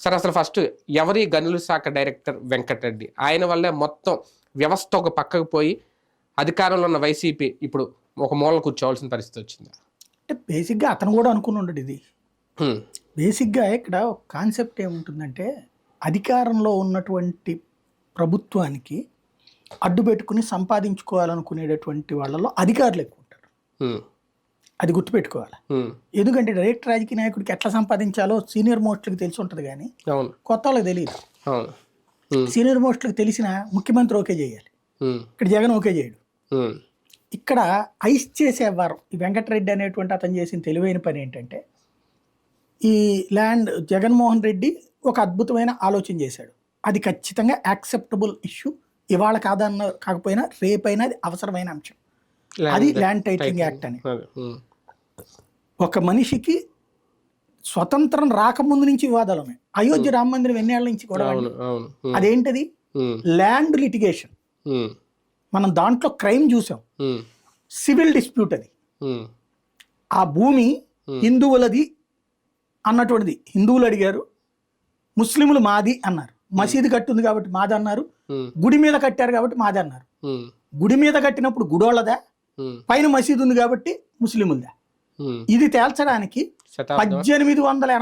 సరే అసలు ఫస్ట్ ఎవరి గనుల శాఖ డైరెక్టర్ వెంకటరెడ్డి? ఆయన వల్లే మొత్తం వ్యవస్థ ఒక పక్కకు పోయి అధికారంలో ఉన్న వైసీపీ ఇప్పుడు ఒక మూల కూర్చోవాల్సిన పరిస్థితి వచ్చింది. అంటే బేసిక్గా అతను కూడా అనుకుని ఉండడు ఇది. బేసిక్గా ఇక్కడ ఒక కాన్సెప్ట్ ఏముంటుందంటే, అధికారంలో ఉన్నటువంటి ప్రభుత్వానికి అడ్డు పెట్టుకుని సంపాదించుకోవాలనుకునేటటువంటి వాళ్ళలో అధికారులు ఎక్కువ ఉంటారు. అది గుర్తుపెట్టుకోవాలి. ఎందుకంటే డైరెక్ట్ రాజకీయ నాయకుడికి ఎట్లా సంపాదించాలో సీనియర్ మోస్ట్లకు తెలిసి ఉంటుంది, కానీ కొత్త వాళ్ళకి తెలియదు. సీనియర్ మోస్ట్లకు తెలిసిన ముఖ్యమంత్రి ఓకే చేయాలి, ఇక్కడ జగన్ ఓకే చేయడు. ఇక్కడ ఐస్ చేసేవారు ఈ వెంకటరెడ్డి అనేటువంటి అతను చేసిన తెలివైన పని ఏంటంటే, ఈ ల్యాండ్ జగన్మోహన్ రెడ్డి ఒక అద్భుతమైన ఆలోచన చేశాడు. అది ఖచ్చితంగా యాక్సెప్టబుల్ ఇష్యూ, ఇవాళ కాకపోయినా రేపైనా అది అవసరమైన అంశం. అది ల్యాండ్ టైటిలింగ్ యాక్ట్ అని. ఒక మనిషికి స్వతంత్రం రాకముందు నుంచి వివాదాలు ఉన్నాయి. అయోధ్య రామ మందిరం ఎన్నేళ్ల నుంచి కూడా అదేంటది ల్యాండ్ లిటిగేషన్. మనం దాంట్లో క్రైమ్ చూసాం, సివిల్ డిస్ప్యూట్. అది ఆ భూమి హిందువులది అన్నటువంటిది. హిందువులు అడిగారు, ముస్లింలు మాది అన్నారు. మసీదు కట్టుంది కాబట్టి మాది అన్నారు, గుడి మీద కట్టారు కాబట్టి మాది అన్నారు. గుడి మీద కట్టినప్పుడు గుడోళ్ళదా, పైన మసీదు ఉంది కాబట్టి ముస్లింలదా? ఇది తేల్చడానికి 1880